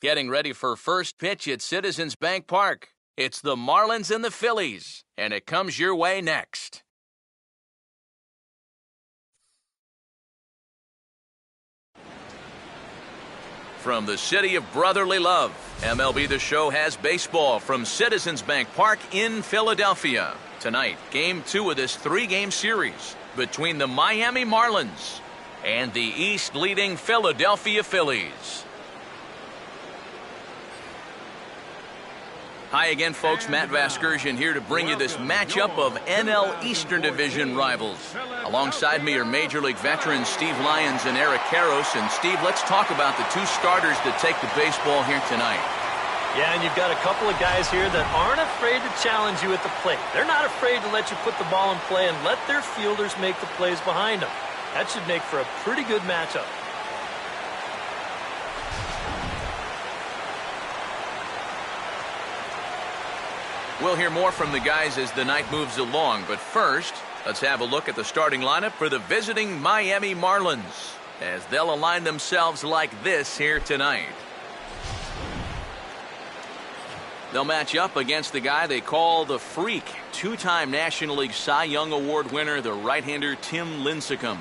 Getting ready for first pitch at Citizens Bank Park. It's the Marlins and the Phillies, and it comes your way next. From the city of brotherly love, MLB The Show has baseball from Citizens Bank Park in Philadelphia. Tonight, Game 2 of this 3-game series between the Miami Marlins and the East-leading Philadelphia Phillies. Hi again, folks. Matt Vasgersian here to bring you this matchup of NL Eastern Division rivals. Alongside me are Major League veterans Steve Lyons and Eric Karros. And Steve, let's talk about the two starters that take the baseball here tonight. Yeah, and you've got a couple of guys here that aren't afraid to challenge you at the plate. They're not afraid to let you put the ball in play and let their fielders make the plays behind them. That should make for a pretty good matchup. We'll hear more from the guys as the night moves along, but first, let's have a look at the starting lineup for the visiting Miami Marlins, as they'll align themselves like this here tonight. They'll match up against the guy they call the Freak, two-time National League Cy Young Award winner, the right-hander Tim Lincecum.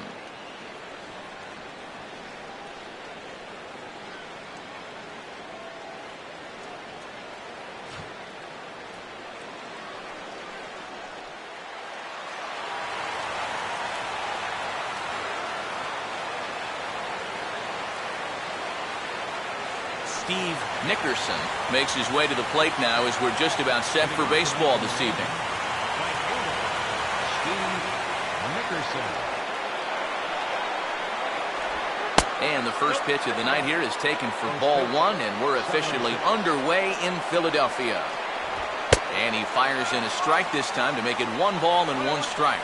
Steve Nickerson makes his way to the plate now as we're just about set for baseball this evening. Steve Nickerson. And the first pitch of the night here is taken for ball one, and we're officially underway in Philadelphia. And he fires in a strike this time to make it 1 ball and 1 strike.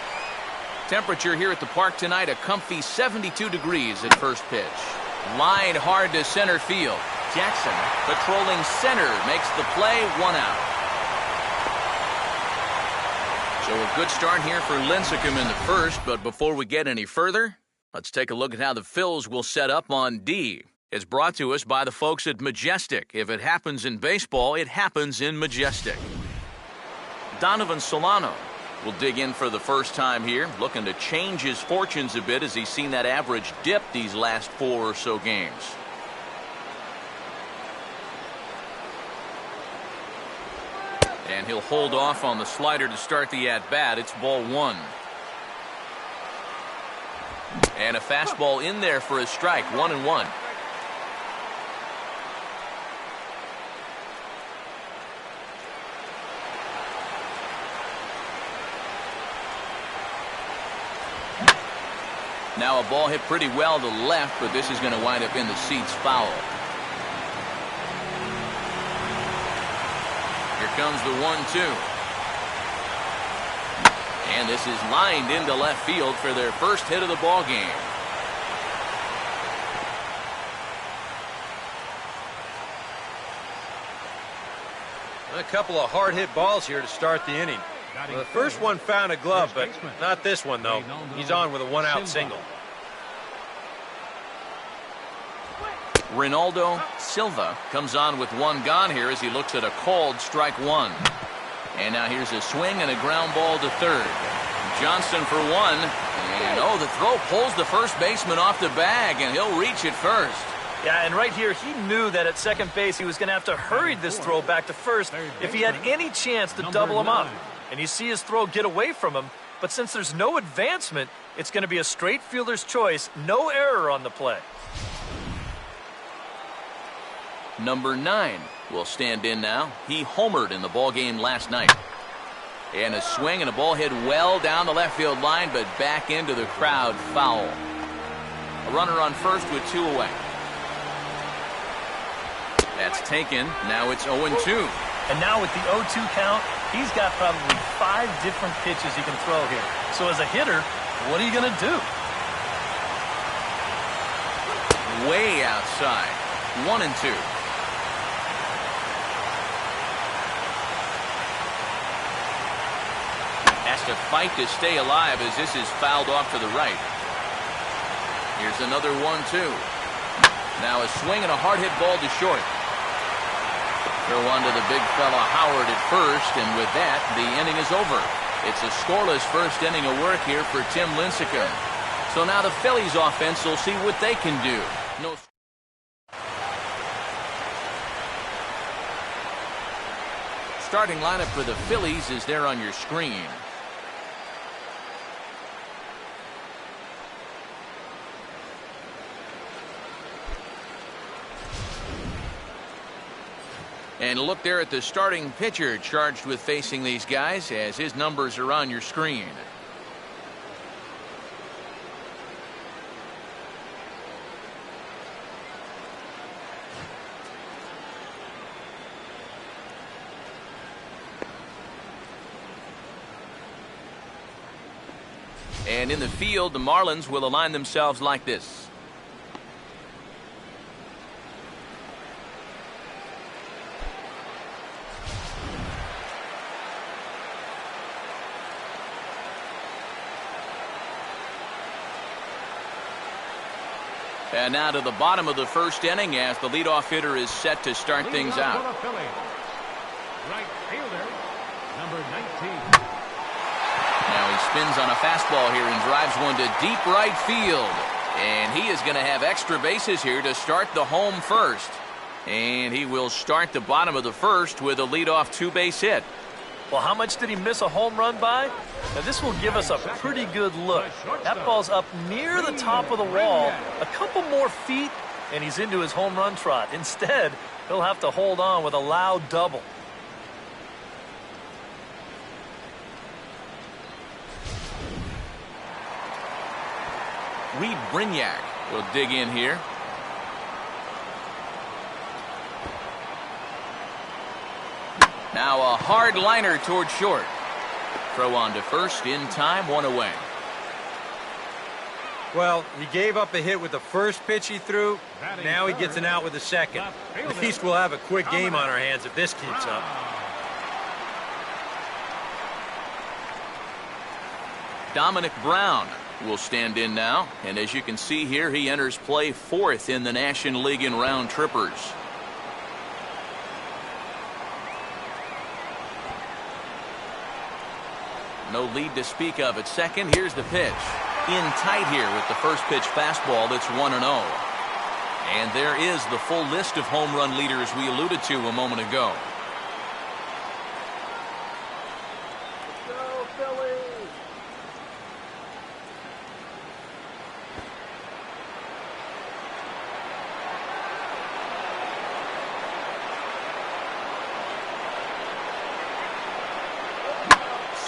Temperature here at the park tonight, a comfy 72 degrees at first pitch. Line hard to center field. Jackson, patrolling center, makes the play, 1 out. So a good start here for Lincecum in the first, but before we get any further, let's take a look at how the Phils will set up on D. It's brought to us by the folks at Majestic. If it happens in baseball, it happens in Majestic. Donovan Solano will dig in for the first time here, looking to change his fortunes a bit as he's seen that average dip these last 4 or so games. And he'll hold off on the slider to start the at-bat. It's ball 1. And a fastball in there for a strike, 1-1. Now a ball hit pretty well to left, but this is going to wind up in the seats foul. Here comes the 1-2. And this is lined into left field for their first hit of the ball game. A couple of hard-hit balls here to start the inning. Well, the first one found a glove, but not this one, though. He's on with a 1-out single. Ronaldo Silva comes on with 1 gone here as he looks at a called strike 1. And now here's a swing and a ground ball to third. Johnson for 1. And the throw pulls the first baseman off the bag, and he'll reach it first. Yeah, and right here, he knew that at second base he was going to have to hurry this throw back to first if he had any chance to double him up. And you see his throw get away from him, but since there's no advancement, it's going to be a straight fielder's choice, no error on the play. Number 9 will stand in now. He homered in the ball game last night. And a swing and a ball hit well down the left field line, but back into the crowd, foul. A runner on first with 2 away. That's taken. Now it's 0-2. And now with the 0-2 count, he's got probably 5 different pitches he can throw here. So as a hitter, what are you going to do? Way outside. 1-2. Has to fight to stay alive as this is fouled off to the right. Here's another 1-2. Now a swing and a hard hit ball to short. Throw on to the big fella Howard at first, and with that, the inning is over. It's a scoreless first inning of work here for Tim Lincecum. So now the Phillies offense will see what they can do. Starting lineup for the Phillies is there on your screen. And look there at the starting pitcher charged with facing these guys, as his numbers are on your screen. And in the field, the Marlins will align themselves like this. And now to the bottom of the first inning as the leadoff hitter is set to start things out. Right fielder, number 19. Now he spins on a fastball here and drives one to deep right field. And he is going to have extra bases here to start the home first. And he will start the bottom of the first with a leadoff two-base hit. Well, how much did he miss a home run by? Now, this will give us a pretty good look. That ball's up near the top of the wall. A couple more feet, and he's into his home run trot. Instead, he'll have to hold on with a loud double. Reed Brignac will dig in here. Now a hard liner toward short. Throw on to first in time, one away. Well, he gave up a hit with the first pitch he threw. Now he gets an out with the second. At least we'll have a quick game on our hands if this keeps up. Dominic Brown will stand in now. And as you can see here, he enters play fourth in the National League in round trippers. No lead to speak of at second. Here's the pitch. In tight here with the first pitch fastball that's 1-0. And there is the full list of home run leaders we alluded to a moment ago. Go, Phillies!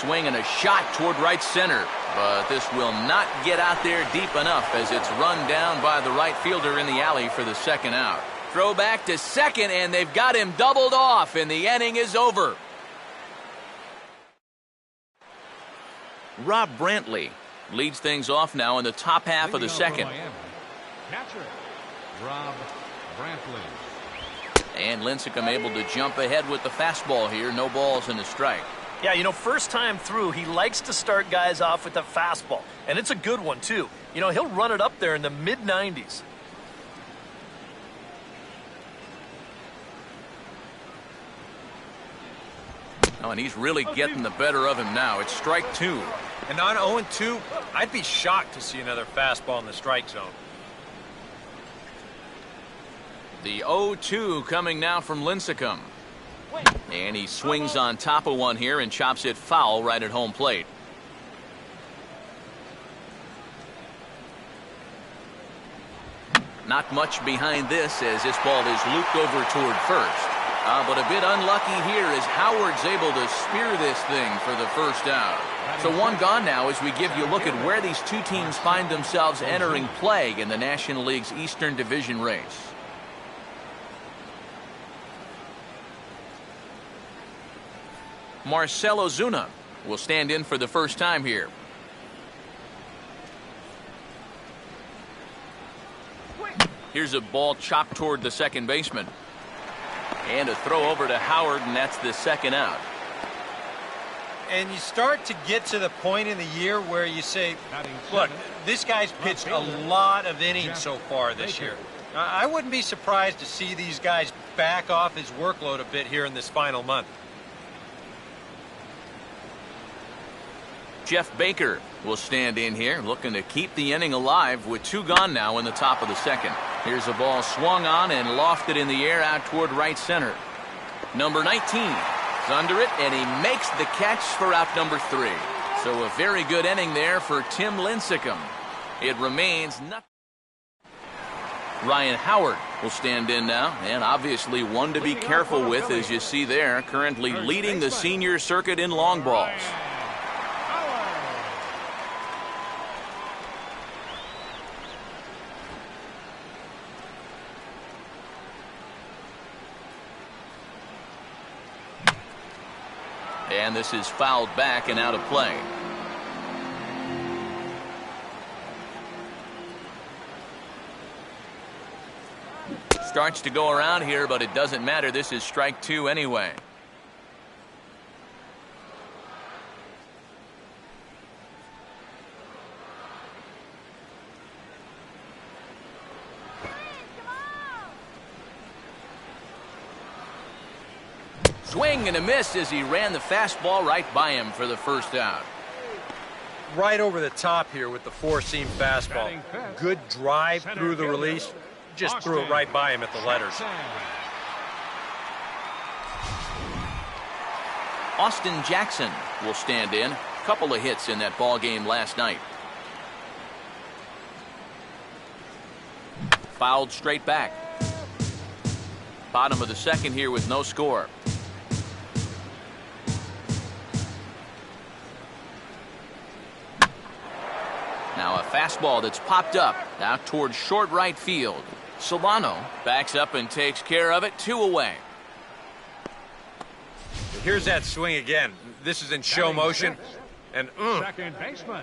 Swing and a shot toward right center. But this will not get out there deep enough as it's run down by the right fielder in the alley for the second out. Throw back to second, and they've got him doubled off, and the inning is over. Rob Brantley leads things off now in the top half of the second. Catcher, Rob Brantley. And Lincecum able to jump ahead with the fastball here. No balls and a strike. Yeah, you know, first time through, he likes to start guys off with the fastball. And it's a good one, too. You know, he'll run it up there in the mid-90s. Oh, and he's really getting the better of him now. It's strike two. And on 0-2, I'd be shocked to see another fastball in the strike zone. The 0-2 coming now from Lincecum. And he swings on top of one here and chops it foul right at home plate. Not much behind this as this ball is looped over toward first. But a bit unlucky here as Howard's able to spear this thing for the first out. So one gone now as we give you a look at where these two teams find themselves entering play in the National League's Eastern Division race. Marcell Ozuna will stand in for the first time here. Here's a ball chopped toward the second baseman. And a throw over to Howard, and that's the second out. And you start to get to the point in the year where you say, look, this guy's pitched a lot of innings so far this year. I wouldn't be surprised to see these guys back off his workload a bit here in this final month. Jeff Baker will stand in here, looking to keep the inning alive with 2 gone now in the top of the second. Here's a ball swung on and lofted in the air out toward right center. Number 19 is under it, and he makes the catch for out number 3. So a very good inning there for Tim Lincecum. It remains nothing. Ryan Howard will stand in now, and obviously one to be careful with, as you see there, currently leading the senior circuit in long balls. And this is fouled back and out of play. Starts to go around here, but it doesn't matter. This is strike 2 anyway. Swing and a miss as he ran the fastball right by him for the first out. Right over the top here with the 4-seam fastball. Good drive through the release. Just threw it right by him at the letters. Austin Jackson will stand in. Couple of hits in that ball game last night. Fouled straight back. Bottom of the second here with no score. Now a fastball that's popped up out towards short right field. Solano backs up and takes care of it. 2 away. Here's that swing again. This is in show motion. And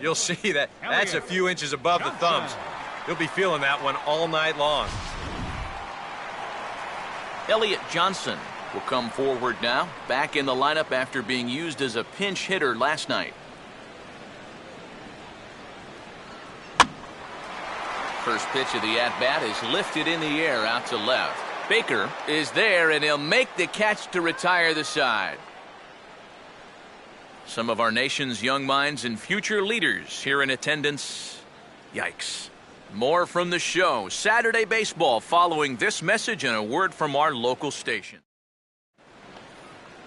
you'll see that that's a few inches above the thumbs. He'll be feeling that one all night long. Elliott Johnson will come forward now. Back in the lineup after being used as a pinch hitter last night. First pitch of the at-bat is lifted in the air out to left. Baker is there, and he'll make the catch to retire the side. Some of our nation's young minds and future leaders here in attendance. Yikes. More from the show. Saturday Baseball following this message and a word from our local station.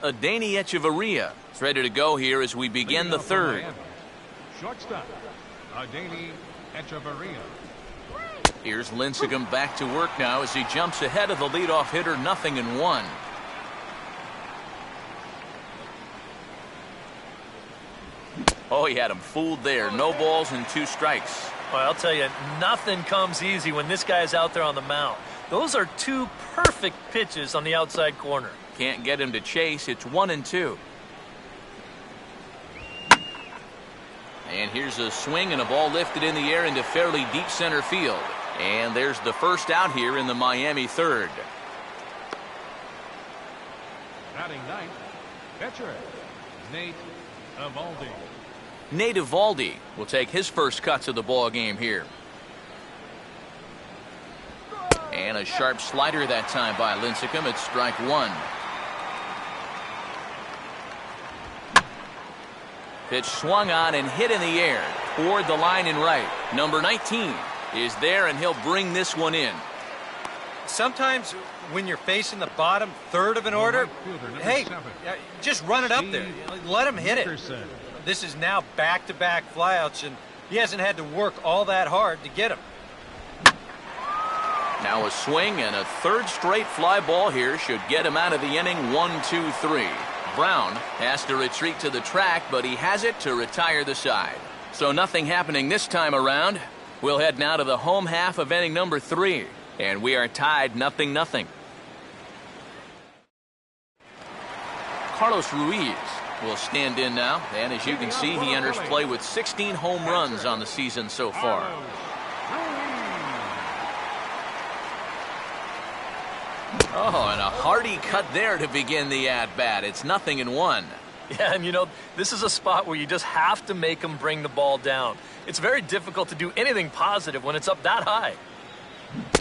Adeiny Echeverria is ready to go here as we begin the third. Shortstop, Adeiny Echeverria. Here's Lincecum back to work now as he jumps ahead of the leadoff hitter, 0-1. Oh, he had him fooled there. No balls and 2 strikes. Well, I'll tell you, nothing comes easy when this guy's out there on the mound. Those are 2 perfect pitches on the outside corner. Can't get him to chase. It's 1-2. And here's a swing and a ball lifted in the air into fairly deep center field. And there's the first out here in the Miami third. Batting ninth, pitcher, Nate Eovaldi. Nate Eovaldi will take his first cuts of the ball game here. And a sharp slider that time by Lincecum. It's strike 1. Pitch swung on and hit in the air toward the line and right. Number 19 is there, and he'll bring this one in. Sometimes when you're facing the bottom third of an order, hey, just run it up there. Let him hit it. This is now back-to-back flyouts, and he hasn't had to work all that hard to get him. Now a swing and a third straight fly ball here should get him out of the inning. 1-2-3. Brown has to retreat to the track, but he has it to retire the side. So nothing happening this time around. We'll head now to the home half of inning number 3, and we are tied 0-0. Carlos Ruiz will stand in now, and as you can see, he enters play with 16 home runs on the season so far. Oh, and a hearty cut there to begin the at-bat. It's 0-1. Yeah, and you know, this is a spot where you just have to make him bring the ball down. It's very difficult to do anything positive when it's up that high.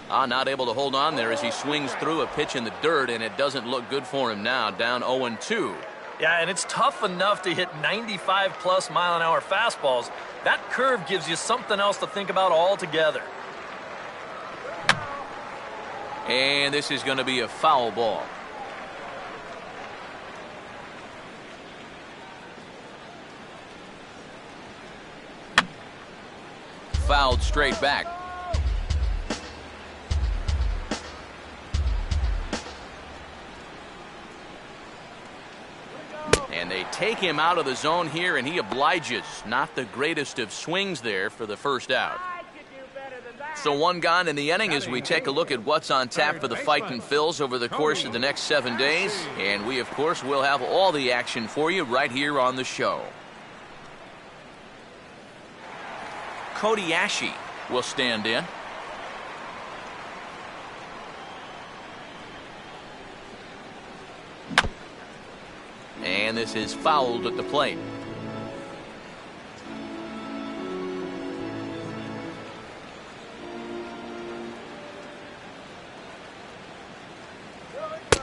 Not able to hold on there as he swings through a pitch in the dirt, and it doesn't look good for him now. Down 0-2. Yeah, and it's tough enough to hit 95+ mile-an-hour fastballs. That curve gives you something else to think about altogether. And this is going to be a foul ball. Fouled straight back. And they take him out of the zone here, and he obliges. Not the greatest of swings there for the first out. So one gone in the inning as we take a look at what's on tap for the Fightin' Phils over the course of the next 7 days. And we, of course, will have all the action for you right here on the show. Cody Ashe will stand in. And this is fouled at the plate.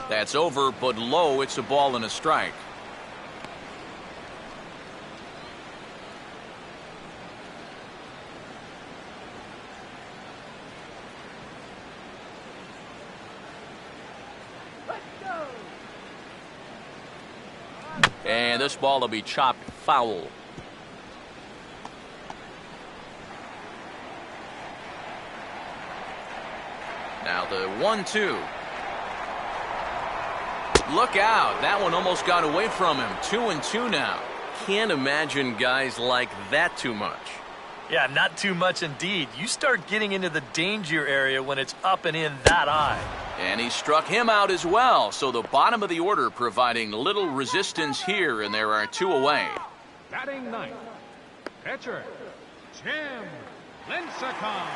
That's over, but low. It's a ball and a strike. And this ball will be chopped foul. Now the 1-2. Look out. That one almost got away from him. 2-2 now. Can't imagine guys like that too much. Yeah, not too much indeed. You start getting into the danger area when it's up and in that high. And he struck him out as well. So the bottom of the order providing little resistance here, and there are 2 away. Batting ninth, pitcher, Tim Lincecum.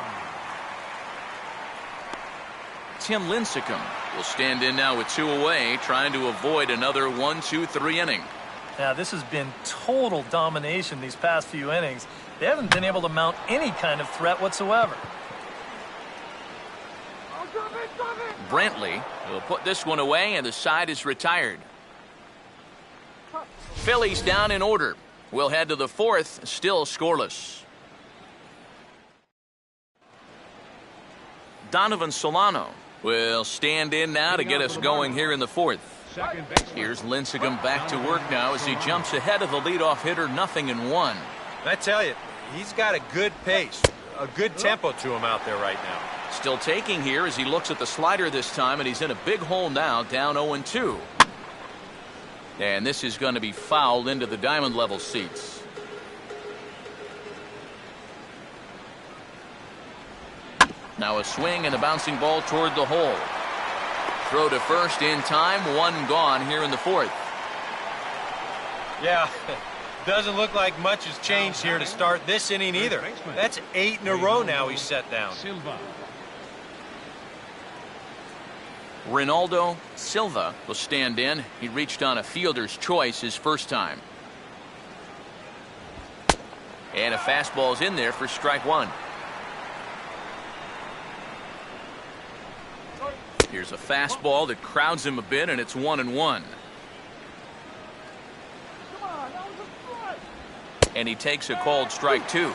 Tim Lincecum will stand in now with 2 away, trying to avoid another 1-2-3 inning. Now, this has been total domination these past few innings. They haven't been able to mount any kind of threat whatsoever. Brantley will put this one away, and the side is retired. Phillies down in order. We'll head to the 4th, still scoreless. Donovan Solano will stand in now to get us going here in the 4th. Here's Lincecum back to work now as he jumps ahead of the leadoff hitter, 0-1. I tell you, he's got a good pace, a good tempo to him out there right now. Still taking here as he looks at the slider this time, and he's in a big hole now, down 0-2. And this is going to be fouled into the diamond level seats. Now a swing and a bouncing ball toward the hole. Throw to first in time, 1 gone here in the 4th. Yeah, doesn't look like much has changed here to start this inning either. That's 8 in a row now he's set down. Ronaldo Silva will stand in. He reached on a fielder's choice his first time. And a fastball's in there for strike 1. Here's a fastball that crowds him a bit, and it's 1-1. And he takes a called strike 2.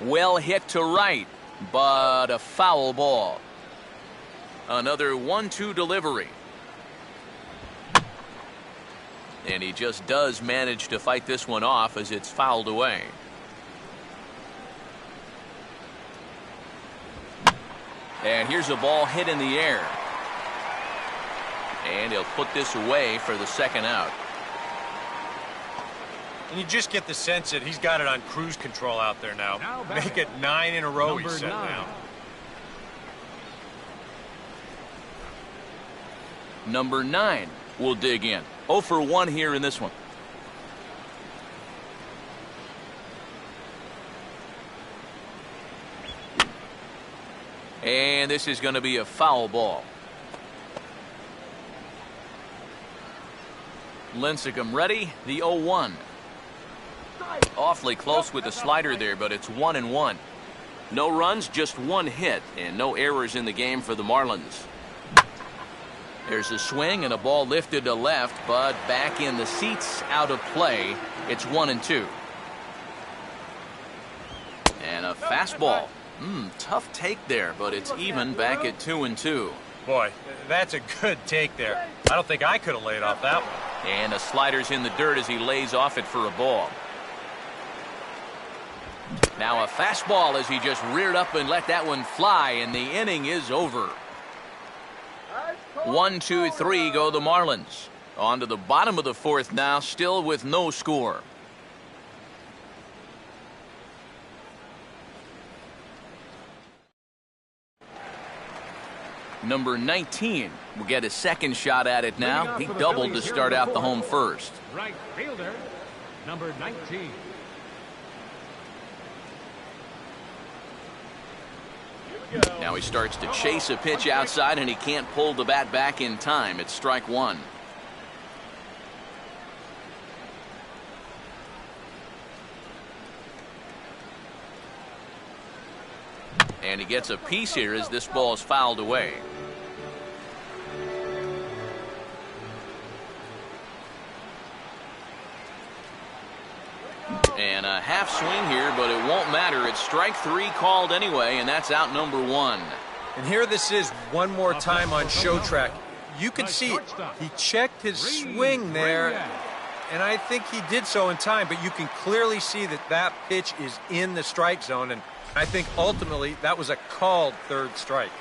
Well hit to right, but a foul ball. Another 1-2 delivery. And he just does manage to fight this one off as it's fouled away. And here's a ball hit in the air. And he'll put this away for the second out. And you just get the sense that he's got it on cruise control out there now. Make it 9 in a row he's set down. Number 9 will dig in. 0 for 1 here in this one. And this is going to be a foul ball. Lincecum ready, the 0-1. Awfully close with the slider there, but it's 1-1. No runs, just one hit, and no errors in the game for the Marlins. There's a swing and a ball lifted to left, but back in the seats, out of play. It's 1-2. And a fastball. Tough take there, but it's even back at 2-2. Boy, that's a good take there. I don't think I could have laid off that one. And a slider's in the dirt as he lays off it for a ball. Now a fastball as he just reared up and let that one fly, and the inning is over. 1-2-3 go the Marlins. On to the bottom of the fourth now, still with no score. Number 19 will get a second shot at it now. He doubled to start out the home first. Right fielder, number 19. Now he starts to chase a pitch outside, and he can't pull the bat back in time. It's strike one. And he gets a piece here as this ball is fouled away. And a half swing here, but it won't matter. It's strike three called anyway, and that's out number one. And here this is one more time on show track. You can see it. He checked his swing there, and I think he did so in time, but you can clearly see that that pitch is in the strike zone, and I think ultimately that was a called third strike.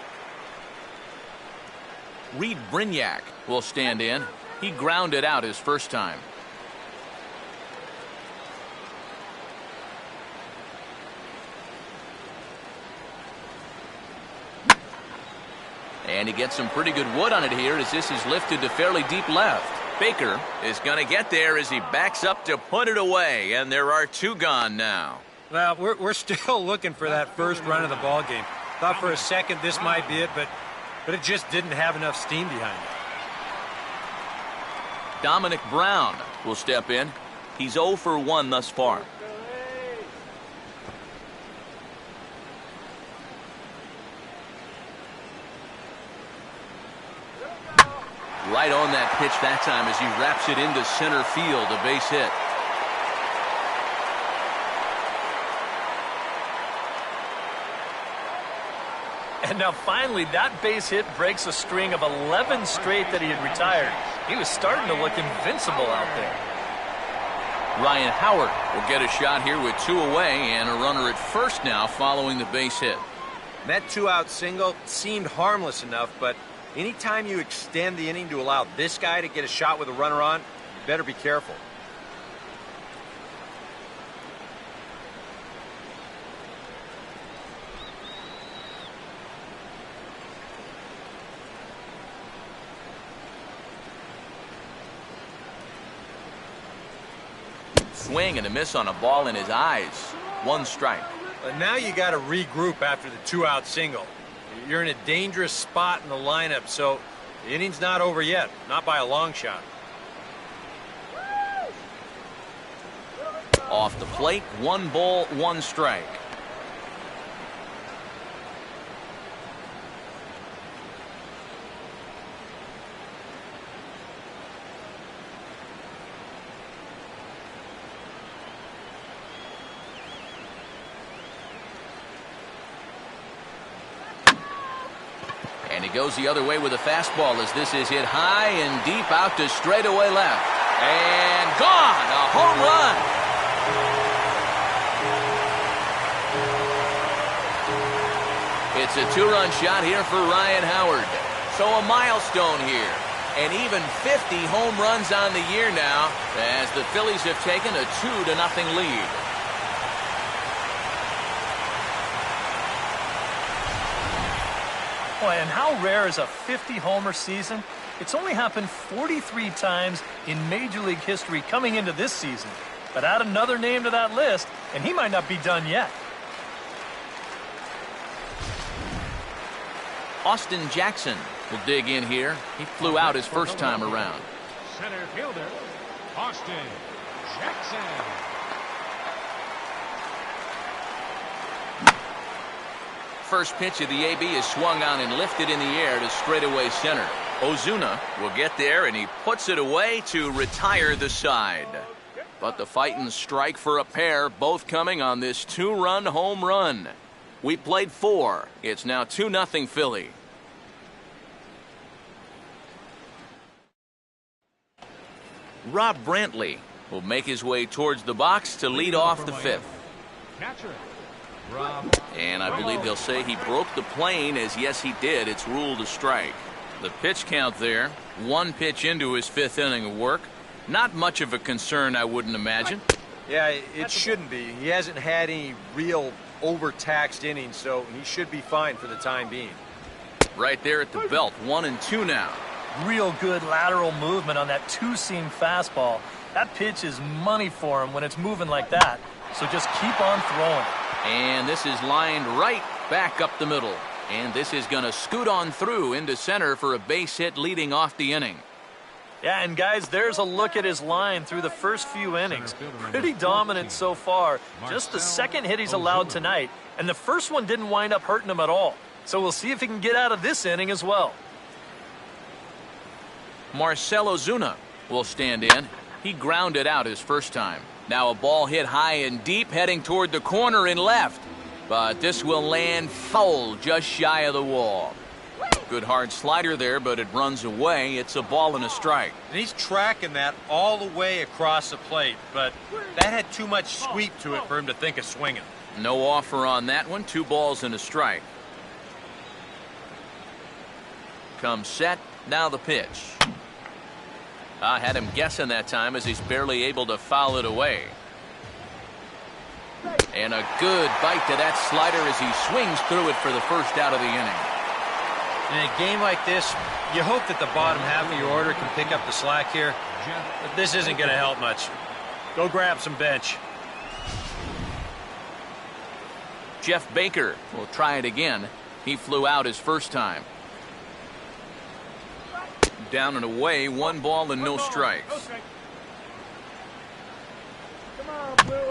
Reed Brignac will stand in. He grounded out his first time. And he gets some pretty good wood on it here as this is lifted to fairly deep left. Baker is going to get there as he backs up to put it away, and there are two gone now. Well, we're still looking for that first run of the ball game. Thought for a second this might be it, but it just didn't have enough steam behind it. Dominic Brown will step in. He's 0 for 1 thus far. Right on that pitch that time as he wraps it into center field, a base hit. And now finally that base hit breaks a string of 11 straight that he had retired. He was starting to look invincible out there. Ryan Howard will get a shot here with two away and a runner at first now following the base hit. That two-out single seemed harmless enough, but anytime you extend the inning to allow this guy to get a shot with a runner on, you better be careful. Swing and a miss on a ball in his eyes. One strike. But now you got to regroup after the two-out single. You're in a dangerous spot in the lineup, so the inning's not over yet, not by a long shot. Off the plate, 1 ball, 1 strike. And he goes the other way with a fastball as this is hit high and deep out to straightaway left. And gone! A home run! It's a 2-run shot here for Ryan Howard. So a milestone here. And even 50 home runs on the year now as the Phillies have taken a 2-0 lead. Boy, and how rare is a 50-homer season? It's only happened 43 times in Major League history coming into this season. But add another name to that list, and he might not be done yet. Austin Jackson will dig in here. He flew out his first time around. Center fielder, Austin Jackson. First pitch of the AB is swung on and lifted in the air to straightaway center. Ozuna will get there, and he puts it away to retire the side. But the Titans strike for a pair, both coming on this two-run home run. We played 4. It's now 2-0 Philly. Rob Brantley will make his way towards the box to lead off the 5th. Catcher. And I believe they'll say he broke the plane, as yes he did. It's ruled a strike. The pitch count there, 1 pitch into his 5th inning of work. Not much of a concern, I wouldn't imagine. Yeah, it shouldn't be. He hasn't had any real overtaxed innings, so he should be fine for the time being. Right there at the belt, 1-2 now. Real good lateral movement on that two-seam fastball. That pitch is money for him when it's moving like that. So just keep on throwing. And this is lined right back up the middle. And this is going to scoot on through into center for a base hit leading off the inning. Yeah, and guys, there's a look at his line through the first few innings. Pretty dominant so far. Just the second hit he's allowed tonight. And the first one didn't wind up hurting him at all. So we'll see if he can get out of this inning as well. Marcell Ozuna will stand in. He grounded out his first time. Now a ball hit high and deep, heading toward the corner and left. But this will land foul just shy of the wall. Good hard slider there, but it runs away. It's a ball and a strike. And he's tracking that all the way across the plate, but that had too much sweep to it for him to think of swinging. No offer on that one. 2 balls and a strike. Comes set. Now the pitch. I had him guessing that time, as he's barely able to foul it away. And a good bite to that slider as he swings through it for the first out of the inning. In a game like this, you hope that the bottom half of your order can pick up the slack here, but this isn't going to help much. Go grab some bench. Jeff Baker will try it again. He flew out his first time. Down and away, 1 ball and no strikes.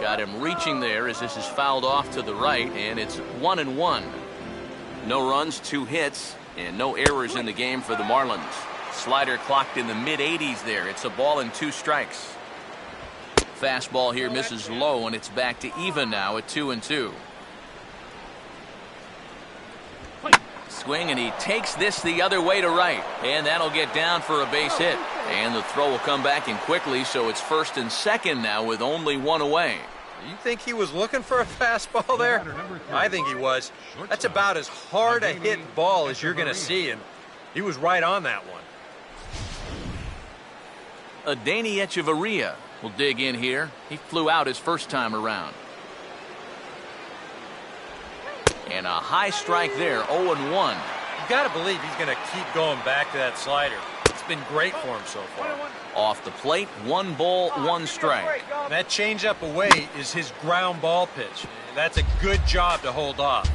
Got him reaching there as this is fouled off to the right, and it's 1-1. No runs, 2 hits, and no errors in the game for the Marlins. Slider clocked in the mid-80s there. It's a ball and 2 strikes. Fastball here misses low, and it's back to even now at 2-2. Swing, and he takes this the other way to right, and that'll get down for a base hit. And the throw will come back in quickly, so it's 1st and 2nd now with only 1 away. You think he was looking for a fastball there? I think he was. That's about as hard a hit ball as you're going to see, and he was right on that one. Adeiny Echeverria will dig in here. He flew out his first time around. And a high strike there, 0-1. You got to believe he's going to keep going back to that slider. It's been great for him so far. Off the plate, 1 ball, 1 strike. That changeup away is his ground ball pitch. That's a good job to hold off.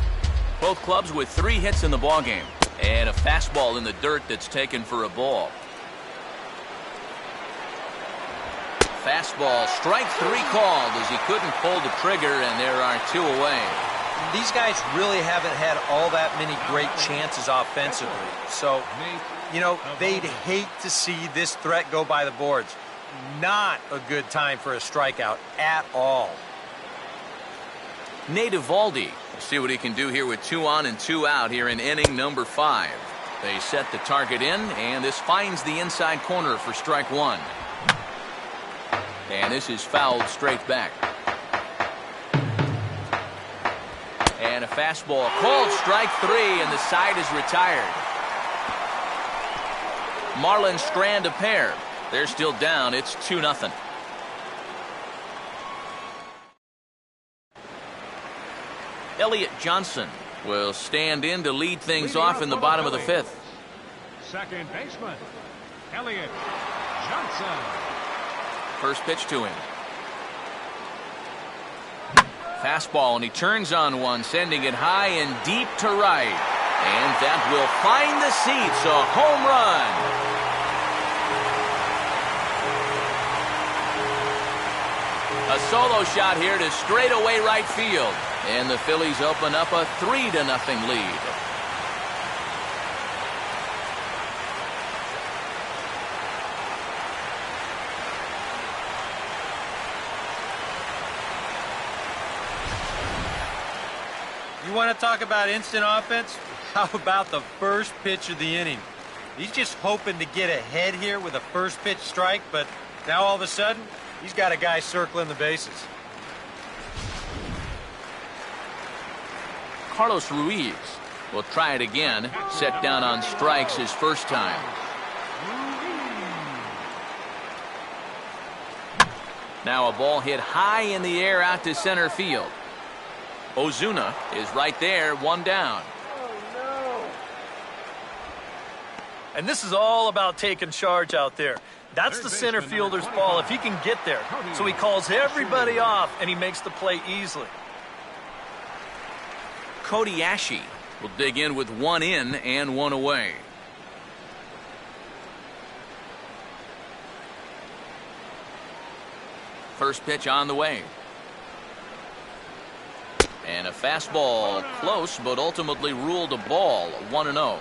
Both clubs with 3 hits in the ballgame. And a fastball in the dirt that's taken for a ball. Fastball, strike 3 called as he couldn't pull the trigger, and there are 2 away. These guys really haven't had all that many great chances offensively. So, you know, they'd hate to see this threat go by the boards. Not a good time for a strikeout at all. Nate Eovaldi will see what he can do here with 2 on and 2 out here in inning number 5. They set the target in, and this finds the inside corner for strike 1. And this is fouled straight back. And a fastball called strike 3, and the side is retired. Marlins strand a pair. They're still down. It's 2-0. Elliott Johnson will stand in to lead things off in the bottom of the 5th. Second baseman, Elliott Johnson. First pitch to him. Fastball, and he turns on one, sending it high and deep to right. And that will find the seats, a home run. A solo shot here to straightaway right field. And the Phillies open up a 3-0 lead. You want to talk about instant offense? How about the first pitch of the inning? He's just hoping to get ahead here with a first pitch strike, but now all of a sudden, he's got a guy circling the bases. Carlos Ruiz will try it again. Set down on strikes his first time. Now a ball hit high in the air out to center field. Ozuna is right there, one down. And this is all about taking charge out there. That's the center fielder's ball if he can get there. So he calls everybody off, and he makes the play easily. Cody Ashe will dig in with one in and one away. First pitch on the way. And a fastball close, but ultimately ruled a ball, 1-0.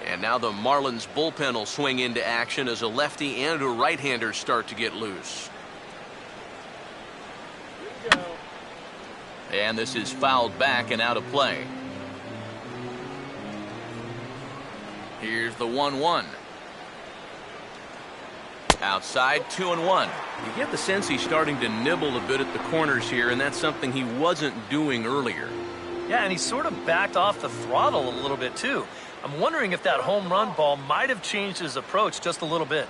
And now the Marlins bullpen will swing into action as a lefty and a right-hander start to get loose. And this is fouled back and out of play. Here's the 1-1. Outside, 2-1. You get the sense he's starting to nibble a bit at the corners here, and that's something he wasn't doing earlier. Yeah, and he sort of backed off the throttle a little bit, too. I'm wondering if that home run ball might have changed his approach just a little bit.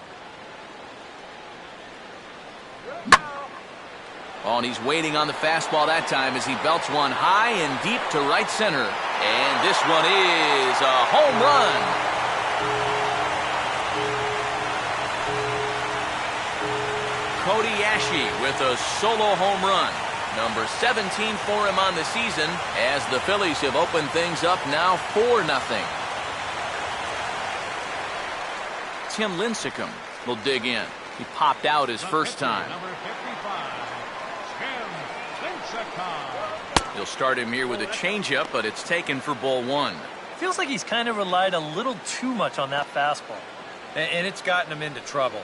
Oh, and he's waiting on the fastball that time as he belts one high and deep to right center. And this one is a home run. Cody Ashe with a solo home run. Number 17 for him on the season as the Phillies have opened things up now 4-0. Tim Lincecum will dig in. He popped out his first time. Number 55, Tim Lincecum. He'll start him here with a changeup, but it's taken for ball one. Feels like he's kind of relied a little too much on that fastball. And it's gotten him into trouble.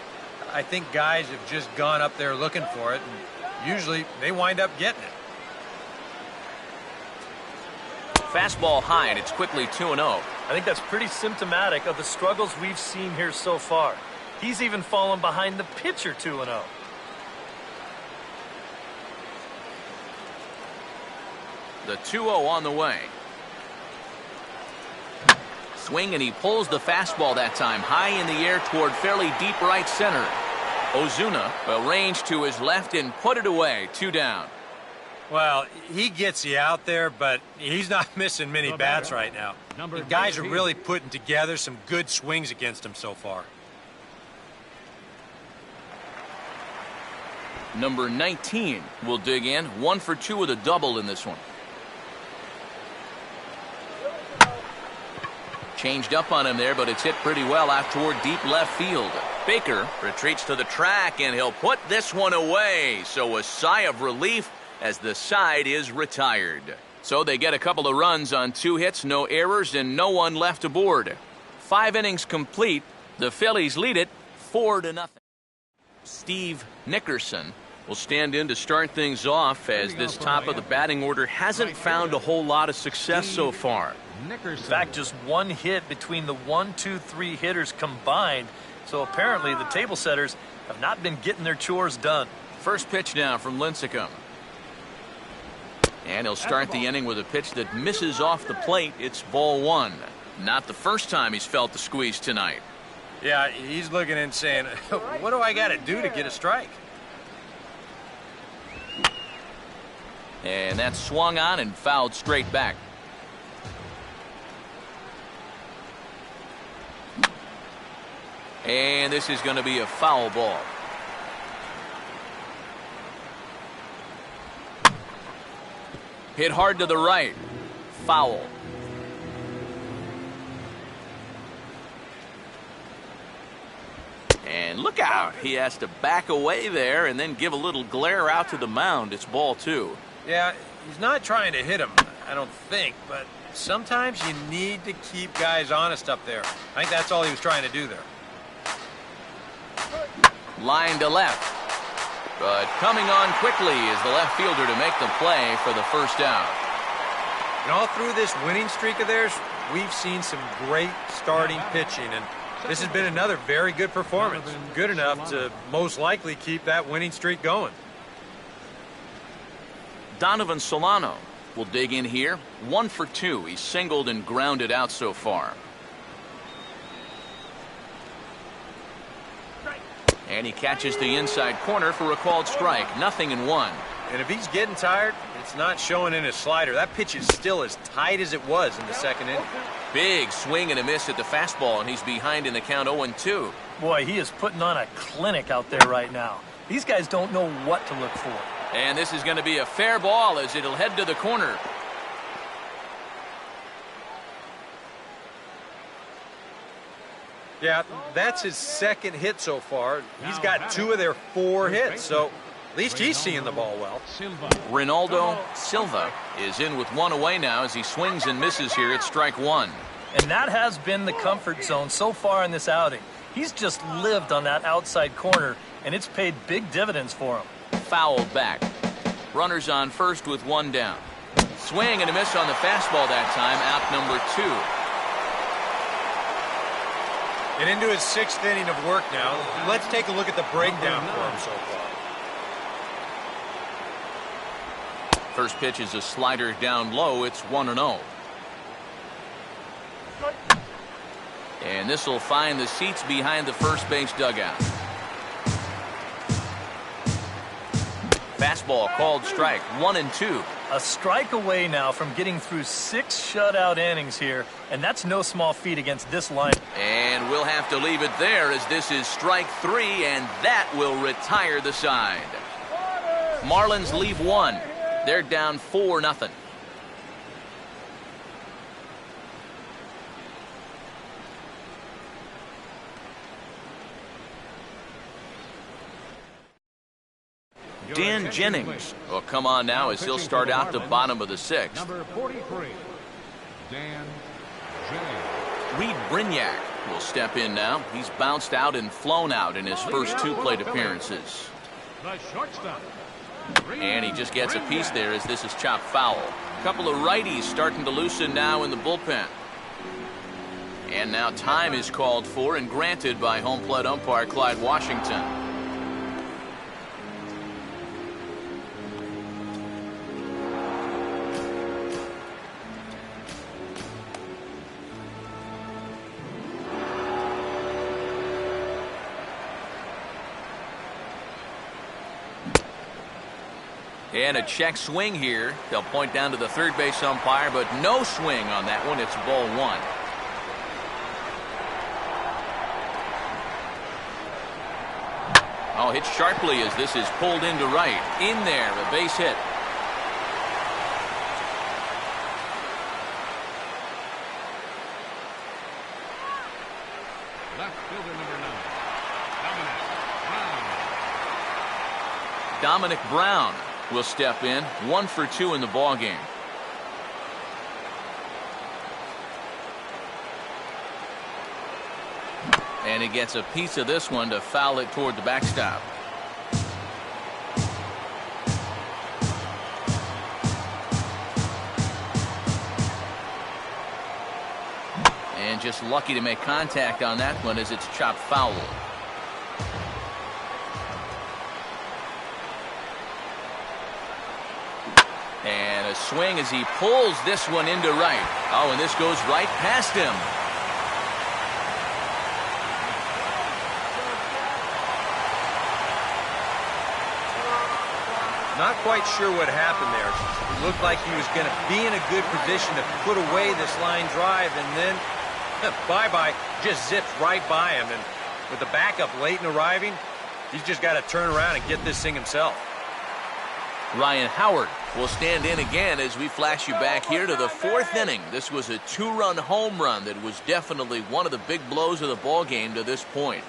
I think guys have just gone up there looking for it, and usually they wind up getting it. Fastball high, and it's quickly 2-0. I think that's pretty symptomatic of the struggles we've seen here so far. He's even fallen behind the pitcher 2-0. The 2-0 on the way. Swing, and he pulls the fastball that time high in the air toward fairly deep right center. Ozuna will range to his left and put it away. 2 down. Well, he gets you out there, but he's not missing many bats right now. The guys are really putting together some good swings against him so far. Number 19 will dig in. 1 for 2 with a double in this one. Changed up on him there, but it's hit pretty well out toward deep left field. Baker retreats to the track, and he'll put this one away. So a sigh of relief as the side is retired. So they get a couple of runs on 2 hits, no errors, and no one left aboard. 5 innings complete. The Phillies lead it 4-0. Steve Nickerson will stand in to start things off as this top of the batting order hasn't found a whole lot of success so far. In fact, just 1 hit between the 1, 2, 3 hitters combined. So apparently the table setters have not been getting their chores done. First pitch now from Lincecum. And he'll start the inning with a pitch that misses off the plate. It's ball 1. Not the first time he's felt the squeeze tonight. Yeah, he's looking and saying, what do I got to do to get a strike? And that's swung on and fouled straight back. And this is going to be a foul ball. Hit hard to the right. Foul. And look Look out. He has to back away there and then give a little glare out to the mound. It's ball 2. Yeah, he's not trying to hit him, I don't think, but sometimes you need to keep guys honest up there. I think that's all he was trying to do there. Line to left. But coming on quickly is the left fielder to make the play for the first out. And all through this winning streak of theirs, we've seen some great starting pitching, and this has been another very good performance. Good enough to most likely keep that winning streak going. Donovan Solano will dig in here. 1 for 2. He's singled and grounded out so far. And he catches the inside corner for a called strike. 0-1. And if he's getting tired, it's not showing in his slider. That pitch is still as tight as it was in the second inning. Big swing and a miss at the fastball, and he's behind in the count 0-2. Boy, he is putting on a clinic out there right now. These guys don't know what to look for. And this is going to be a fair ball as it'll head to the corner. Yeah, that's his second hit so far. He's got 2 of their 4 hits, so at least he's seeing the ball well. Ronaldo Silva is in with 1 away now as he swings and misses here at strike 1. And that has been the comfort zone so far in this outing. He's just lived on that outside corner, and it's paid big dividends for him. Fouled back. Runners on first with 1 down. Swing and a miss on the fastball that time, out number 2. And into his 6th inning of work now. Let's take a look at the breakdown for him so far. First pitch is a slider down low. It's 1-0. And this will find the seats behind the first base dugout. Fastball called strike. 1-2. A strike away now from getting through 6 shutout innings here, and that's no small feat against this line. And we'll have to leave it there as this is strike 3, and that will retire the side. Marlins leave 1. They're down 4-0. Dan Jennings will come on now as he'll start out the bottom of the 6th. Number 43, Dan Jennings. Reed Brignac will step in now. He's bounced out and flown out in his first 2 plate appearances. The shortstop. And he just gets a piece there as this is chopped foul. A couple of righties starting to loosen now in the bullpen. And now time is called for and granted by home plate umpire Clyde Washington. And a check swing here. They'll point down to the third base umpire, but no swing on that one. It's ball 1. Oh, hit sharply as this is pulled into right. In there, a base hit. Left fielder number 9, Dominic Brown. Dominic Brown will step in. 1 for 2 in the ball game. And he gets a piece of this one to foul it toward the backstop. And just lucky to make contact on that one as it's chopped foul. And a swing as he pulls this one into right. Oh, and this goes right past him. Not quite sure what happened there. It looked like he was going to be in a good position to put away this line drive, and then bye-bye, just zips right by him. And with the backup late in arriving, he's just got to turn around and get this thing himself. Ryan Howard will stand in again as we flash you back here to the 4th inning. This was a 2-run home run that was definitely one of the big blows of the ball game to this point.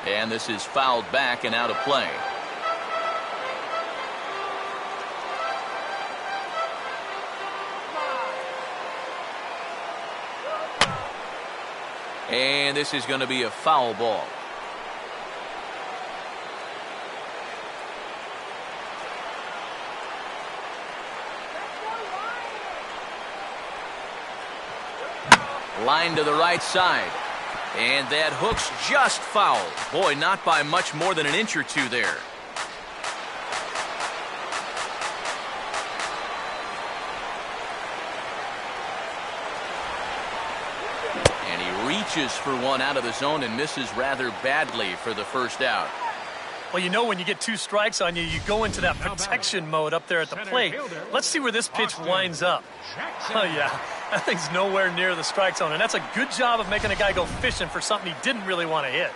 And this is fouled back and out of play. And this is going to be a foul ball. Line to the right side. And that hook's just fouled. Boy, not by much more than an inch or two there. And he reaches for one out of the zone and misses rather badly for the first out. Well, you know, when you get 2 strikes on you, you go into that protection mode up there at the plate. Let's see where this pitch winds up. Oh, yeah, that thing's nowhere near the strike zone, and that's a good job of making a guy go fishing for something he didn't really want to hit.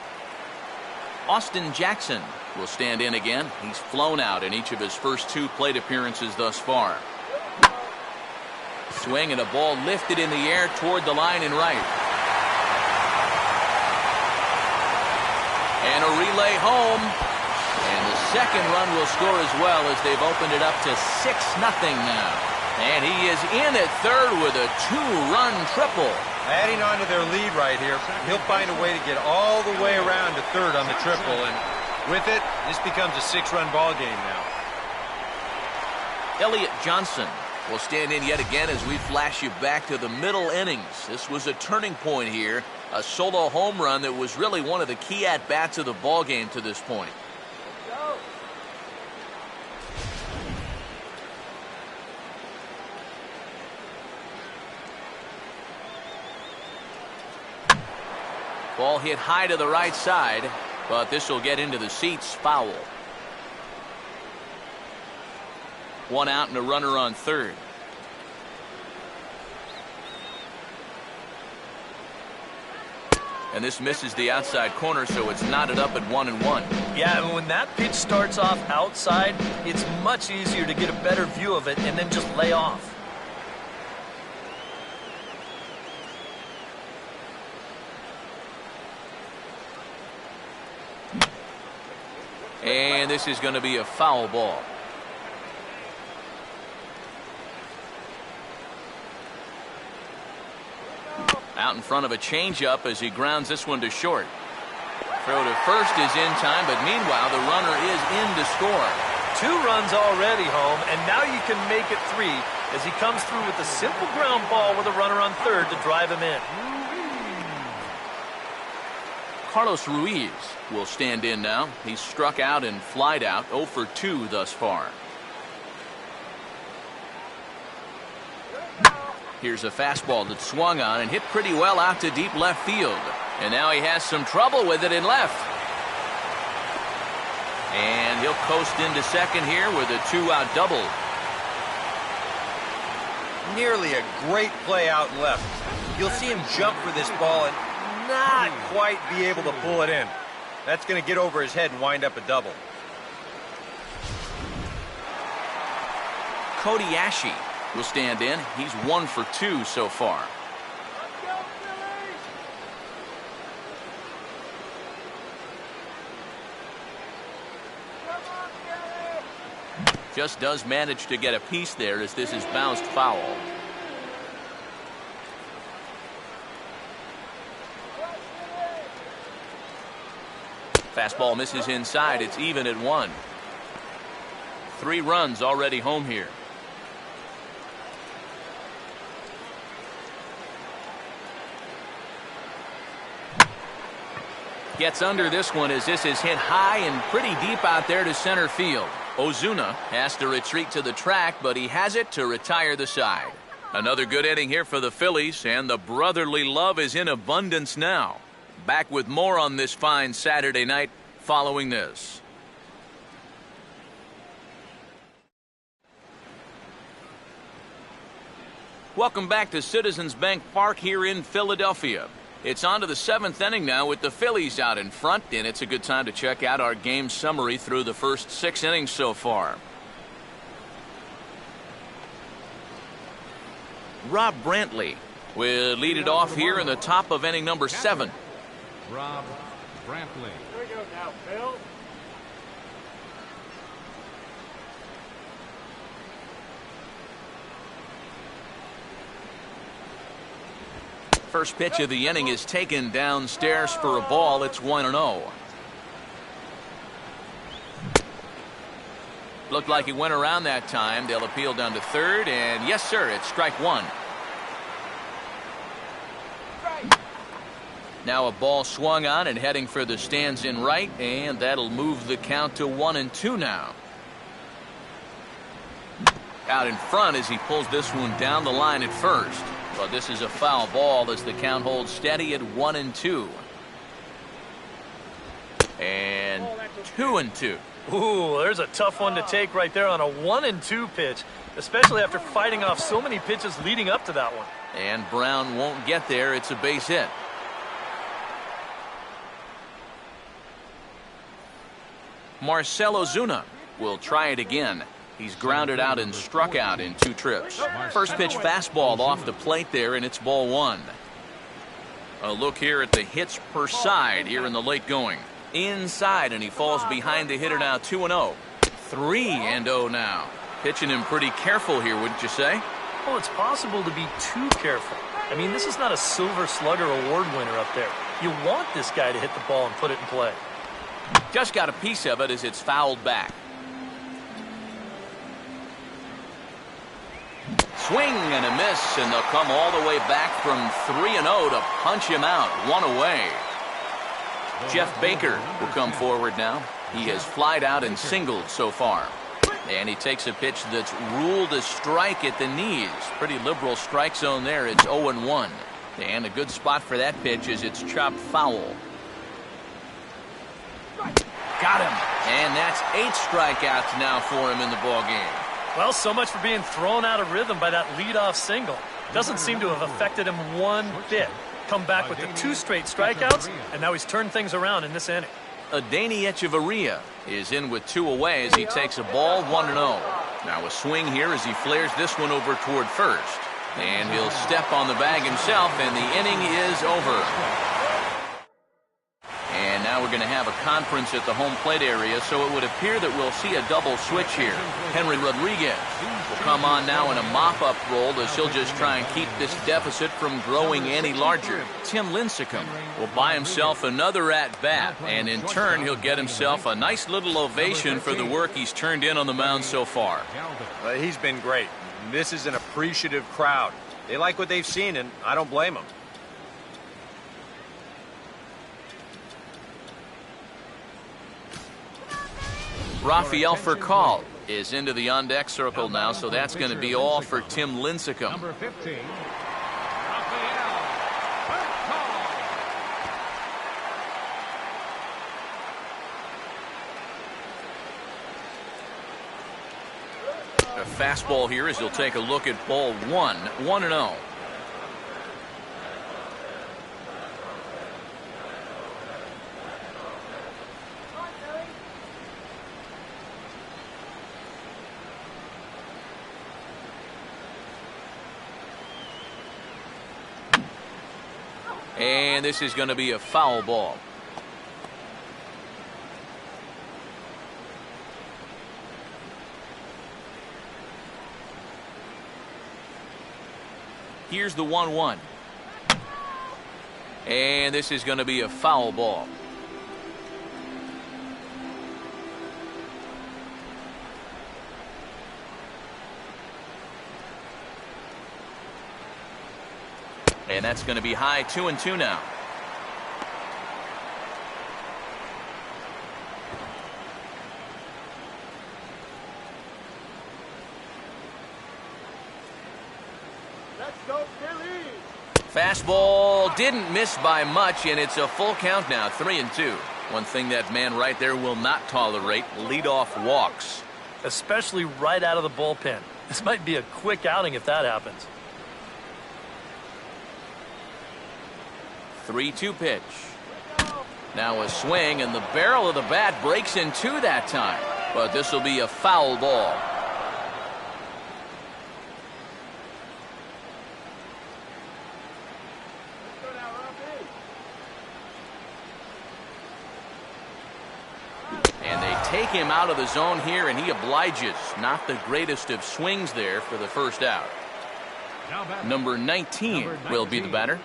Austin Jackson will stand in again. He's flown out in each of his first 2 plate appearances thus far. Swing and a ball lifted in the air toward the line and right. And a relay home. And the second run will score as well as they've opened it up to 6-0 now. And he is in at third with a 2-run triple. Adding on to their lead right here, he'll find a way to get all the way around to third on the triple. And with it, this becomes a 6-run ball game now. Elliott Johnson will stand in yet again as we flash you back to the middle innings. This was a turning point here. A solo home run that was really one of the key at-bats of the ball game to this point. Ball hit high to the right side, but this will get into the seats. Foul. 1 out and a runner on third. And this misses the outside corner, so it's knotted up at 1-1. Yeah, when that pitch starts off outside, it's much easier to get a better view of it and then just lay off. And this is going to be a foul ball. Out in front of a changeup as he grounds this one to short. Throw to first is in time, but meanwhile the runner is in to score. 2 runs already home, and now you can make it 3 as he comes through with a simple ground ball with a runner on third to drive him in. Carlos Ruiz will stand in now. He's struck out and flied out, 0 for 2 thus far. Here's a fastball that swung on and hit pretty well out to deep left field. And now he has some trouble with it in left. And he'll coast into second here with a 2-out double. Nearly a great play out left. You'll see him jump for this ball and not quite be able to pull it in. That's going to get over his head and wind up a double. Cody Ashe will stand in. He's 1 for 2 so far. Just does manage to get a piece there as this is bounced foul. Fastball misses inside. It's even at 1. 3 runs already home here. Gets under this one as this is hit high and pretty deep out there to center field. Ozuna has to retreat to the track, but he has it to retire the side. Another good inning here for the Phillies, and the brotherly love is in abundance now. Back with more on this fine Saturday night following this. Welcome back to Citizens Bank Park here in Philadelphia. It's on to the 7th inning now with the Phillies out in front, and it's a good time to check out our game summary through the first 6 innings so far. Rob Brantley will lead it off here in the top of inning number 7. Rob Brantley. Here we go now, Phil. First pitch of the inning is taken downstairs for a ball. It's 1-0. Looked like he went around that time. They'll appeal down to third, and yes, sir, it's strike one. Now a ball swung on and heading for the stands in right, and that'll move the count to 1-2 now. Out in front as he pulls this one down the line at first. But this is a foul ball as the count holds steady at 1-2. And 2-2. Ooh, there's a tough one to take right there on a 1-2 pitch, especially after fighting off so many pitches leading up to that one. And Brown won't get there. It's a base hit. Marcell Ozuna will try it again. He's grounded out and struck out in 2 trips. First pitch fastball off the plate there, and it's ball 1. A look here at the hits per side here in the late going. Inside, and he falls behind the hitter now, 2-0. 3-0 now. Pitching him pretty careful here, wouldn't you say? Well, it's possible to be too careful. I mean, this is not a Silver Slugger award winner up there. You want this guy to hit the ball and put it in play. Just got a piece of it as it's fouled back. Swing and a miss, and they'll come all the way back from 3-0 to punch him out. 1 away. Jeff Baker will come forward now. He has flied out and singled so far. And he takes a pitch that's ruled a strike at the knees. Pretty liberal strike zone there. It's 0-1. And a good spot for that pitch is it's chopped foul. Got him. And that's 8 strikeouts now for him in the ballgame. Well, so much for being thrown out of rhythm by that leadoff single. Doesn't seem to have affected him one bit. Come back with the 2 straight strikeouts, and now he's turned things around in this inning. Adeiny Echeverria is in with 2 away as he takes a ball, 1-0. Now a swing here as he flares this one over toward first. And he'll step on the bag himself, and the inning is over. And now we're going to have a conference at the home plate area, so it would appear that we'll see a double switch here. Henry Rodriguez will come on now in a mop-up role as he'll just try and keep this deficit from growing any larger. Tim Lincecum will buy himself another at-bat, and in turn he'll get himself a nice little ovation for the work he's turned in on the mound so far. He's been great. This is an appreciative crowd. They like what they've seen, and I don't blame them. Rafael Furcal is into the on-deck circle now, so that's going to be all for Tim Lincecum. Number 15, Rafael A fastball here as he'll take a look at ball 1, 1-0. And this is going to be a foul ball. Here's the 1-1. And this is going to be a foul ball. And that's going to be high, 2-2 now. Let's go, Phillies! Fastball didn't miss by much, and it's a full count now, 3-2. One thing that man right there will not tolerate, leadoff walks. Especially right out of the bullpen. This might be a quick outing if that happens. 3-2 pitch. Now a swing, and the barrel of the bat breaks in 2 that time. But this will be a foul ball. take him out of the zone here, and he obliges. Not the greatest of swings there for the first out. Number 19 will be the batter.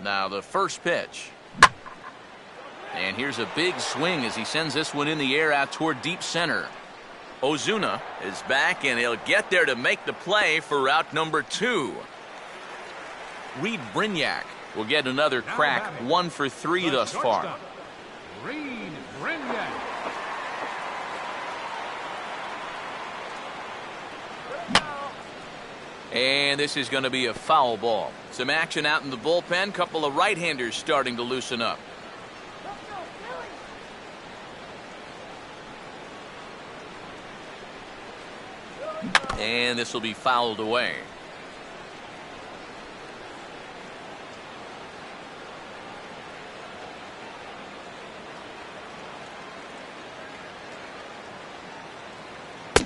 Now the first pitch. And here's a big swing as he sends this one in the air out toward deep center. Ozuna is back, and he'll get there to make the play for out number 2. Reed Brignac will get another crack, 1 for 3 thus far. Reed Brignac. And this is going to be a foul ball. Some action out in the bullpen. Couple of right-handers starting to loosen up. And this will be fouled away.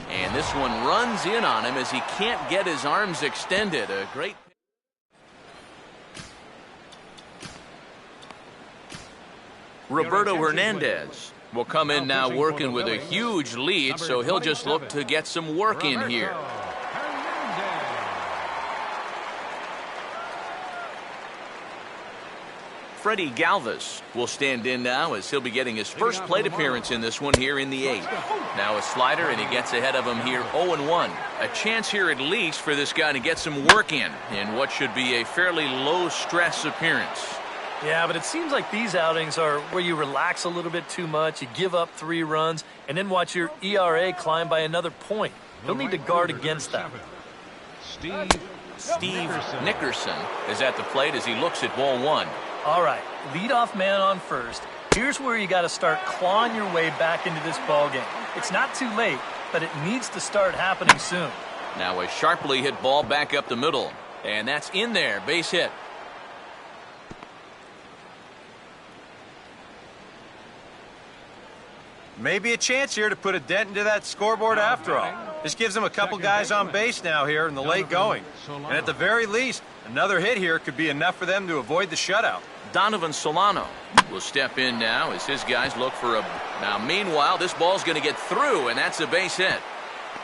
And this one runs in on him as he can't get his arms extended. A great. Roberto Hernandez will come in now working with a huge lead, so he'll just look to get some work in here. Freddie Galvis will stand in now as he'll be getting his first plate appearance in this one here in the 8th. Now a slider, and he gets ahead of him here 0-1. A chance here at least for this guy to get some work in what should be a fairly low-stress appearance. Yeah, but it seems like these outings are where you relax a little bit too much, you give up 3 runs, and then watch your ERA climb by another point. He'll need to guard against that. Steve Nickerson is at the plate as he looks at ball 1. All right, leadoff man on first. Here's where you got to start clawing your way back into this ball game. It's not too late, but it needs to start happening soon. Now a sharply hit ball back up the middle, and that's in there, base hit. Maybe a chance here to put a dent into that scoreboard after all. This gives them a couple guys on base now here in the late going. And at the very least, another hit here could be enough for them to avoid the shutout. Donovan Solano will step in now as his guys look for a... Now, meanwhile, this ball's going to get through, and that's a base hit.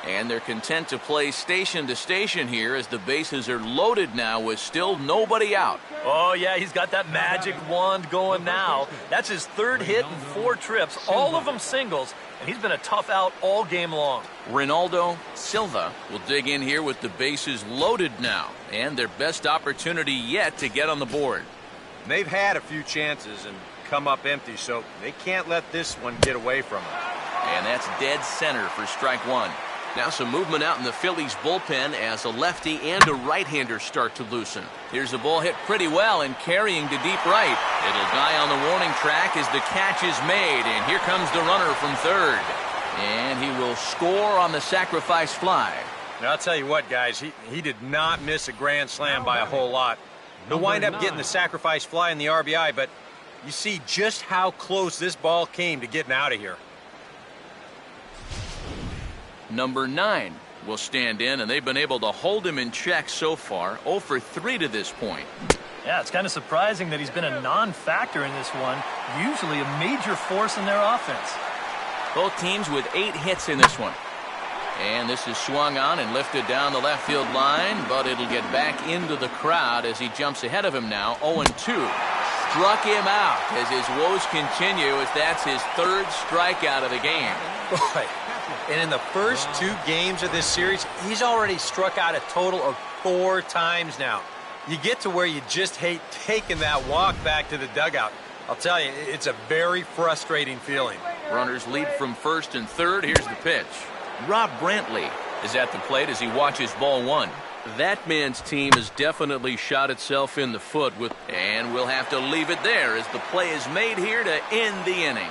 And they're content to play station to station here as the bases are loaded now with still nobody out. Oh, yeah, he's got that magic wand going now. That's his 3rd hit in 4 trips, all of them singles, and he's been a tough out all game long. Ronaldo Silva will dig in here with the bases loaded now, and their best opportunity yet to get on the board. They've had a few chances and come up empty, so they can't let this one get away from them. And that's dead center for strike 1. Now some movement out in the Phillies bullpen as a lefty and a right-hander start to loosen. Here's a ball hit pretty well and carrying to deep right. It'll die on the warning track as the catch is made, and here comes the runner from third. And he will score on the sacrifice fly. Now, I'll tell you what, guys, he did not miss a grand slam by a whole lot. He'll wind up getting the sacrifice fly in the RBI, but you see just how close this ball came to getting out of here. Number 9 will stand in, and they've been able to hold him in check so far. 0 for 3 to this point. Yeah, it's kind of surprising that he's been a non-factor in this one. Usually a major force in their offense. Both teams with 8 hits in this one. And this is swung on and lifted down the left field line, but it'll get back into the crowd as he jumps ahead of him now. 0-2. Struck him out as his woes continue as that's his 3rd strikeout of the game. Boy. And in the first 2 games of this series, he's already struck out a total of 4 times now. You get to where you just hate taking that walk back to the dugout. I'll tell you, it's a very frustrating feeling. Runners lead from first and third. Here's the pitch. Rob Brantley is at the plate as he watches ball 1. That man's team has definitely shot itself in the foot and we'll have to leave it there as the play is made here to end the inning.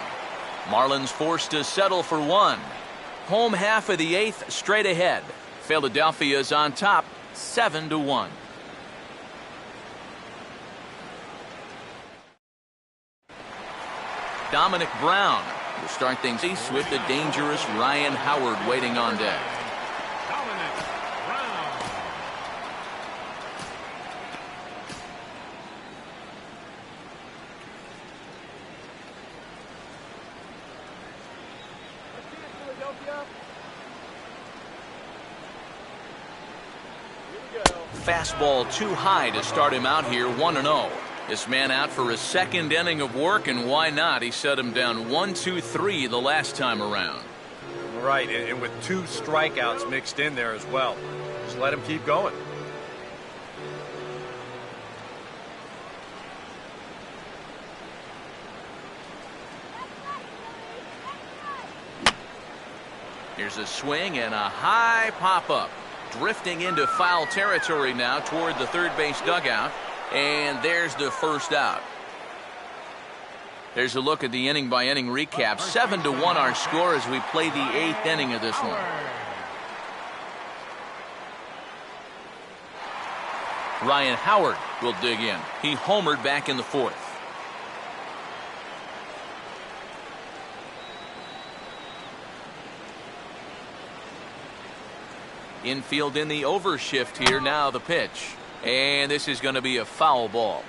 Marlins forced to settle for 1. Home half of the 8th straight ahead. Philadelphia's on top 7-1. Dominic Brown will start things east with the dangerous Ryan Howard waiting on deck. fastball too high to start him out here 1-0. This man out for a second inning of work, and why not? He set him down 1-2-3 the last time around. Right, and with 2 strikeouts mixed in there as well. Just let him keep going. Here's a swing and a high pop-up. Drifting into foul territory now toward the third base dugout. And there's the first out. There's a look at the inning-by-inning recap. 7-1 our score as we play the 8th inning of this one. Ryan Howard will dig in. He homered back in the 4th. Infield in the overshift here. Now the pitch. And this is going to be a foul ball.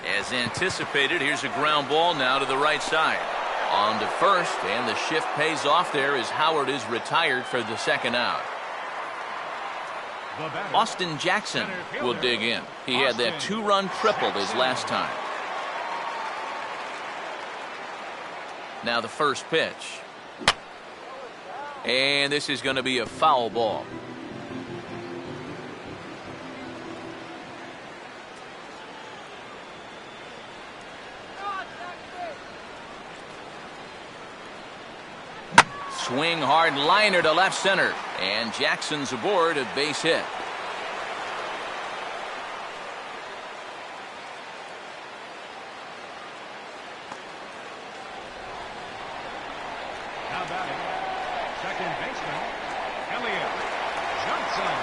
As anticipated, here's a ground ball now to the right side. On to first, and the shift pays off there as Howard is retired for the second out. Austin Jackson will dig in. He had that 2-run triple his last time. Now the first pitch. And this is going to be a foul ball. Swing hard liner to left center. And Jackson's aboard, a base hit. Now batting, second baseman, Elliott Johnson.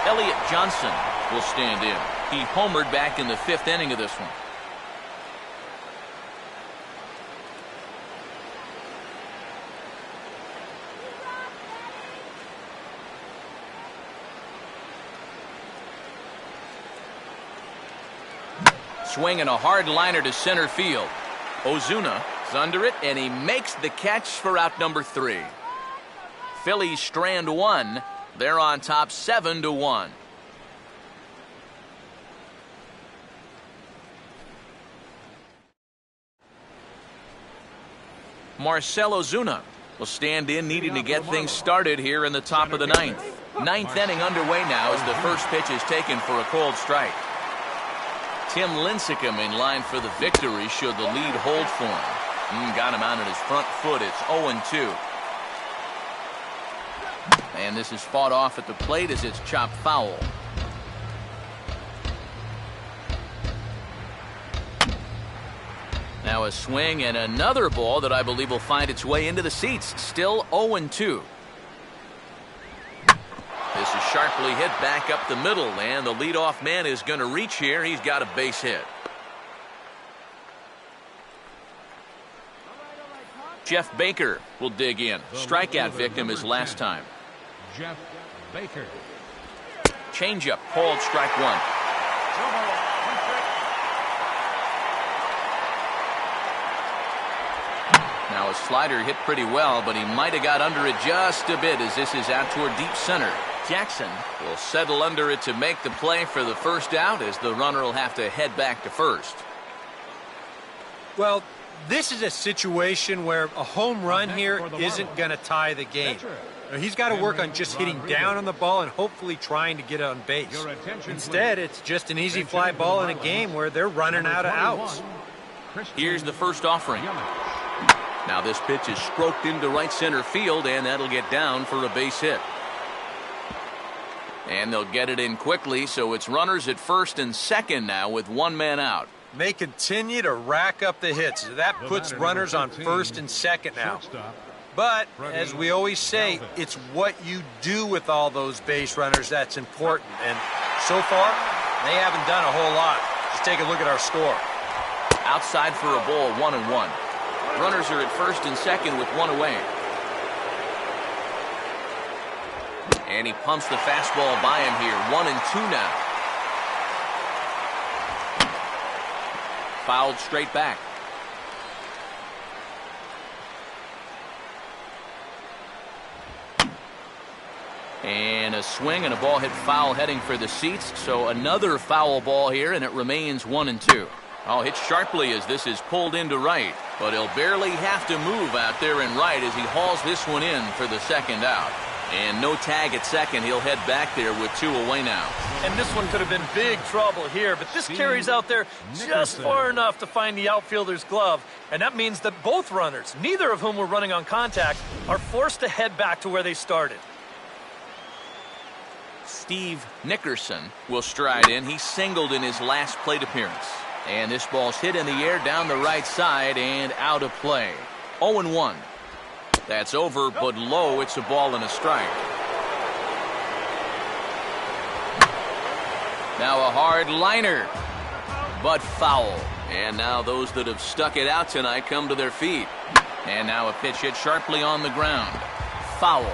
Elliott Johnson will stand in. He homered back in the 5th inning of this one. Swinging a hard liner to center field. Ozuna is under it, and he makes the catch for out number 3. Phillies strand 1. They're on top 7-1. Marcell Ozuna will stand in, needing to get things started here in the top of the 9th. 9th inning underway now as the first pitch is taken for a cold strike. Tim Lincecum in line for the victory should the lead hold for him. Got him out on his front foot. It's 0-2. And this is fought off at the plate as it's chopped foul. Now a swing and another ball that I believe will find its way into the seats. Still 0-2. This is sharply hit back up the middle, and the leadoff man is going to reach here. He's got a base hit. Jeff Baker will dig in. Strikeout victim his last time. Jeff Baker. Changeup, called strike 1. Now a slider hit pretty well, but he might have got under it just a bit as this is out toward deep center. Jackson will settle under it to make the play for the first out as the runner will have to head back to first. Well, this is a situation where a home run here isn't going to tie the game. He's got to work on just hitting down on the ball and hopefully trying to get on base. Instead, it's just an easy fly ball in a game where they're running out of outs. Here's the first offering. Now this pitch is stroked into right center field, and that'll get down for a base hit. And they'll get it in quickly, so it's runners at first and second now with one man out. They continue to rack up the hits. That puts runners on first and second now. But, as we always say, it's what you do with all those base runners that's important. And so far, they haven't done a whole lot. Just take a look at our score. Outside for a ball, 1-1. Runners are at first and second with one away. And he pumps the fastball by him here. 1-2 now. fouled straight back. And a swing and a ball hit foul heading for the seats. So another foul ball here, and it remains 1-2. Oh, hit sharply as this is pulled into right. But he'll barely have to move out there in right as he hauls this one in for the second out. And no tag at second. He'll head back there with 2 away now. And this one could have been big trouble here, but this carries out there just far enough to find the outfielder's glove. And that means that both runners, neither of whom were running on contact, are forced to head back to where they started. Steve Nickerson will stride in. He singled in his last plate appearance. And this ball's hit in the air down the right side and out of play. 0-1. That's over, but low. It's a ball and a strike. Now a hard liner, but foul. And now those that have stuck it out tonight come to their feet. And now a pitch hit sharply on the ground. Foul.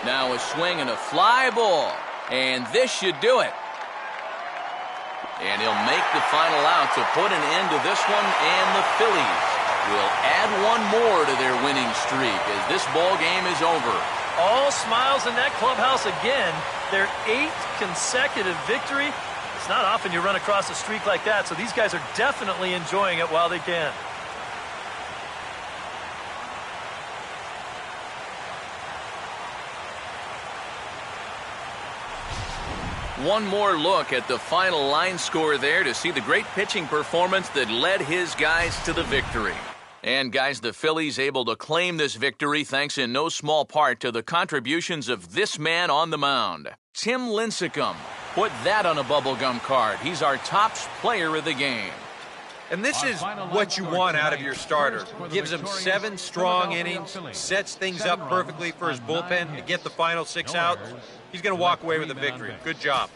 Now a swing and a fly ball. And this should do it. And he'll make the final out to put an end to this one, and the Phillies will add one more to their winning streak as this ball game is over. All smiles in that clubhouse again. Their 8th consecutive victory. It's not often you run across a streak like that, so these guys are definitely enjoying it while they can. One more look at the final line score there to see the great pitching performance that led his guys to the victory. And guys, the Phillies able to claim this victory thanks in no small part to the contributions of this man on the mound. Tim Lincecum. Put that on a bubblegum card. He's our top player of the game. And this is what you want out of your starter. Gives him 7 strong innings, sets things up perfectly for his bullpen to get the final 6 outs. He's going to walk away with a victory. Good job.